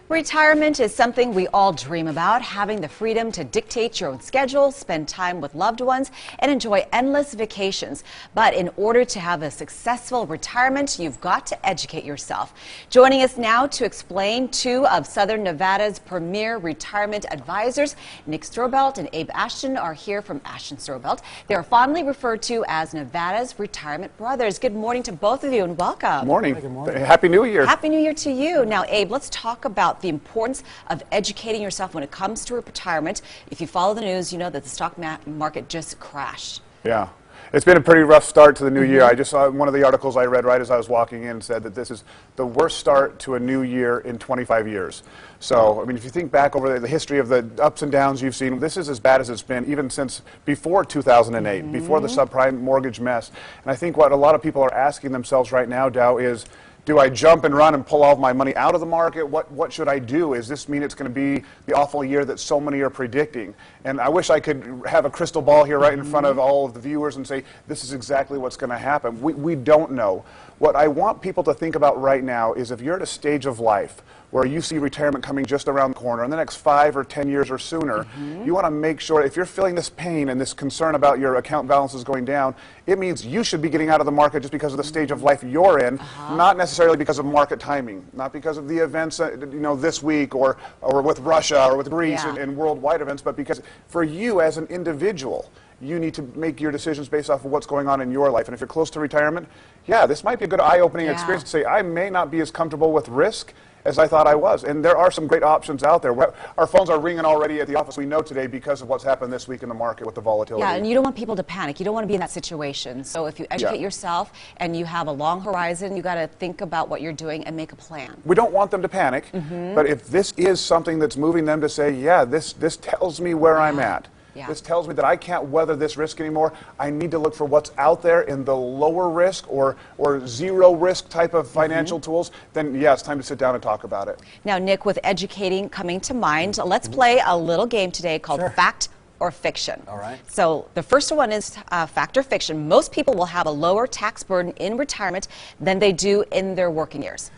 Retirement is something we all dream about, having the freedom to dictate your own schedule, spend time with loved ones, and enjoy endless vacations. But in order to have a successful retirement, you've got to educate yourself. Joining us now to explain, two of Southern Nevada's premier retirement advisors, Nick Strobelt and Abe Ashton, are here from Ashton Strobelt. They are fondly referred to as Nevada's retirement brothers. Good morning to both of you and welcome. Good morning. Good morning. Happy New Year. Happy New Year to you. Now, Abe, let's talk about the importance of educating yourself when it comes to retirement. If you follow the news, you know that the stock market just crashed. Yeah. It's been a pretty rough start to the new year. I just saw one of the articles I read right as I was walking in said that this is the worst start to a new year in 25 years. So, I mean, if you think back over the history of the ups and downs you've seen, this is as bad as it's been even since before 2008, before the subprime mortgage mess. And I think what a lot of people are asking themselves right now, Dow, is, do I jump and run and pull all of my money out of the market? What should I do? Does this mean it's going to be the awful year that so many are predicting? And I wish I could have a crystal ball here right in front of all of the viewers and say, this is exactly what's going to happen. We don't know. What I want people to think about right now is if you're at a stage of life where you see retirement coming just around the corner in the next 5 or 10 years or sooner, you want to make sure, if you're feeling this pain and this concern about your account balances going down, it means you should be getting out of the market just because of the stage of life you're in, not necessarily because of market timing, not because of the events this week or with Russia or with Greece and worldwide events, but because for you as an individual, you need to make your decisions based off of what's going on in your life. And if you're close to retirement, yeah, this might be a good eye-opening experience to say, I may not be as comfortable with risk as I thought I was. And there are some great options out there. Our phones are ringing already at the office, we know today, because of what's happened this week in the market with the volatility. Yeah, and you don't want people to panic. You don't want to be in that situation. So if you educate yourself and you have a long horizon, you got to think about what you're doing and make a plan. We don't want them to panic, but if this is something that's moving them to say, yeah, this tells me where I'm at. This tells me that I can't weather this risk anymore. I need to look for what's out there in the lower risk or zero risk type of financial tools. Then, yeah, it's time to sit down and talk about it. Now, Nick, with educating coming to mind, let's play a little game today called Fact or Fiction. All right. So the first one is fact or fiction. Most people will have a lower tax burden in retirement than they do in their working years.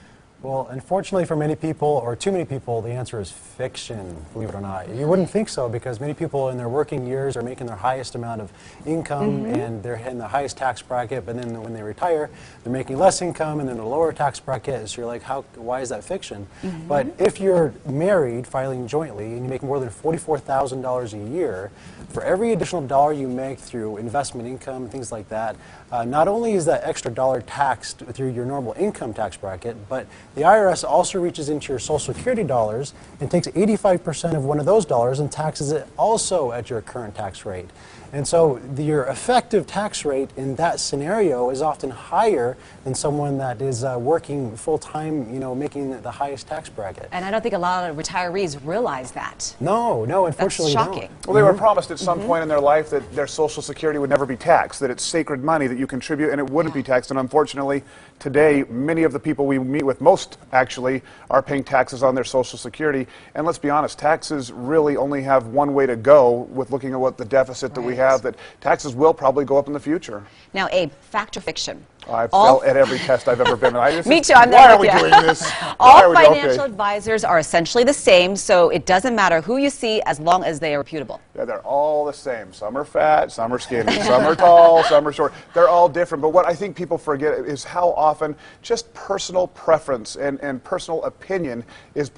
Well, unfortunately for many people, or too many people, the answer is fiction, believe it or not. You wouldn't think so, because many people in their working years are making their highest amount of income and they're in the highest tax bracket, but then when they retire, they're making less income and then a lower tax bracket. So you're like, why is that fiction? But if you're married, filing jointly, and you make more than $44,000 a year, for every additional dollar you make through investment income, things like that, not only is that extra dollar taxed through your normal income tax bracket, but the IRS also reaches into your Social Security dollars and takes 85% of one of those dollars and taxes it also at your current tax rate. And so your effective tax rate in that scenario is often higher than someone that is working full-time, making the highest tax bracket. And I don't think a lot of retirees realize that. No, unfortunately That's shocking. don't. Well, they were promised at some point in their life that their Social Security would never be taxed, that it's sacred money that you contribute and it wouldn't be taxed. And unfortunately, today, many of the people we meet with, most actually, are paying taxes on their Social Security. And let's be honest, taxes really only have one way to go with looking at what the deficit that we have, that taxes will probably go up in the future. Now, Abe, fact or fiction? I've failed at every test I've ever been in. Me too. Why are we doing this? All financial advisors are essentially the same, so it doesn't matter who you see as long as they are reputable. Yeah, they're all the same. Some are fat, some are skinny, some are tall, some are short. They're all different. But what I think people forget is how often just personal preference and personal opinion is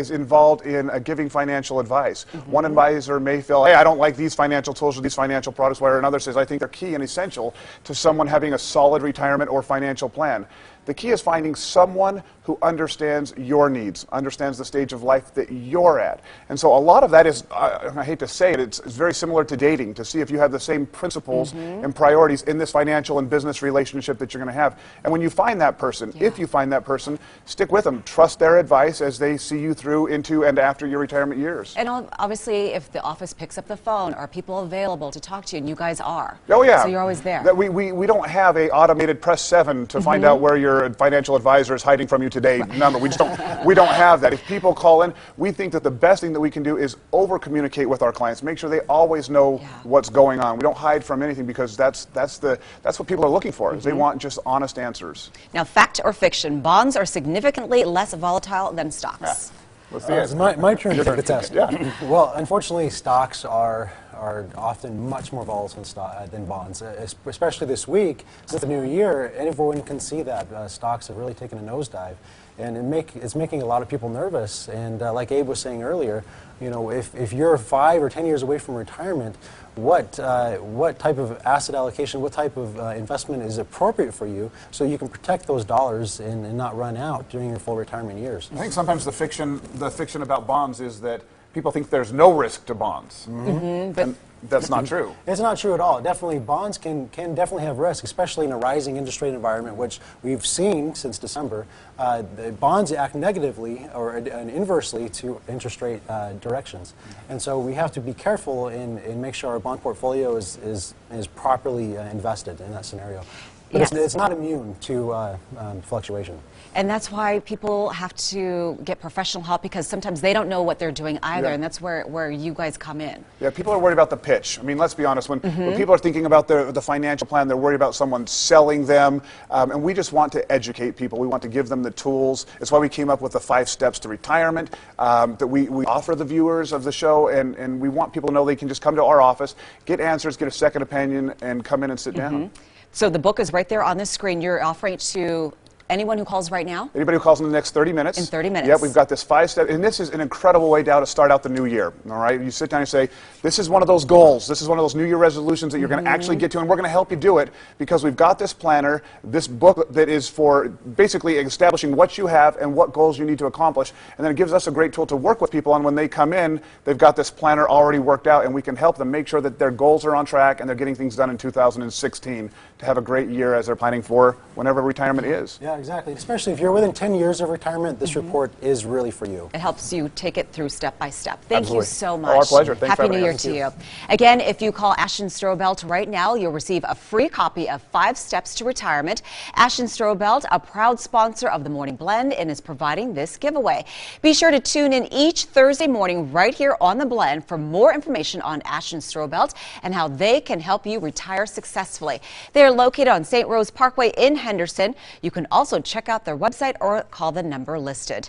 involved in giving financial advice. One advisor may feel, hey, I don't like these financial tools or these financial products, where another says, I think they're key and essential to someone having a solid retirement or financial plan. The key is finding someone who understands your needs, understands the stage of life that you're at. And so a lot of that is, I hate to say it, it's very similar to dating, to see if you have the same principles and priorities in this financial and business relationship that you're going to have. And when you find that person, if you find that person, stick with them. Trust their advice as they see you through into and after your retirement years. And obviously, if the office picks up the phone, are people available to talk to you? And you guys are. Oh, yeah. So you're always there. We don't have a automated press 7 to find out where your financial advisor is hiding from you today number. We don't have that. If people call in, we think that the best thing that we can do is over communicate with our clients. Make sure they always know what's going on. We don't hide from anything, because that's what people are looking for. Is they want just honest answers. Now, fact or fiction, bonds are significantly less volatile than stocks. Let's see it. It's my turn to take a test. Yeah. Well, unfortunately, stocks are often much more volatile than bonds, especially this week. Since the new year, everyone can see that stocks have really taken a nosedive. And it's making a lot of people nervous. And like Abe was saying earlier, you know, if you're 5 or 10 years away from retirement, what type of asset allocation, what type of investment is appropriate for you, so you can protect those dollars and not run out during your full retirement years? I think sometimes the fiction about bonds is that people think there's no risk to bonds. But that's not true. It's not true at all. Definitely, bonds can definitely have risk, especially in a rising interest rate environment, which we've seen since December. The bonds act negatively or inversely to interest rate directions, and so we have to be careful and make sure our bond portfolio is properly invested in that scenario. But it's not immune to fluctuation. And that's why people have to get professional help, because sometimes they don't know what they're doing either, and that's where you guys come in. Yeah, people are worried about the pitch. I mean, let's be honest. When people are thinking about the financial plan, they're worried about someone selling them, and we just want to educate people. We want to give them the tools. It's why we came up with the 5 steps to retirement that we offer the viewers of the show, and we want people to know they can just come to our office, get answers, get a second opinion, and come in and sit down. So the book is right there on the screen. You're offering it to anyone who calls right now? Anybody who calls in the next 30 minutes. In 30 minutes. Yep, we've got this 5-step, and this is an incredible way now to start out the new year, all right? You sit down and say, this is one of those goals, this is one of those New Year resolutions that you're going to actually get to, and we're going to help you do it, because we've got this planner, this book that is for basically establishing what you have and what goals you need to accomplish, and then it gives us a great tool to work with people on. When they come in, they've got this planner already worked out, and we can help them make sure that their goals are on track and they're getting things done in 2016 to have a great year as they're planning for whenever retirement is. Yeah, exactly. Especially if you're within 10 years of retirement, this report is really for you. It helps you take it through step by step. Thank Absolutely. you so Oh, much. our pleasure. Thanks for Happy New having Year us. to you. Again, if you call Ashton Strobelt right now, you'll receive a free copy of 5 Steps to Retirement. Ashton Strobelt, a proud sponsor of the Morning Blend, and is providing this giveaway. Be sure to tune in each Thursday morning right here on The Blend for more information on Ashton Strobelt and how they can help you retire successfully. They are located on St. Rose Parkway in Henderson. You can also check out their website or call the number listed.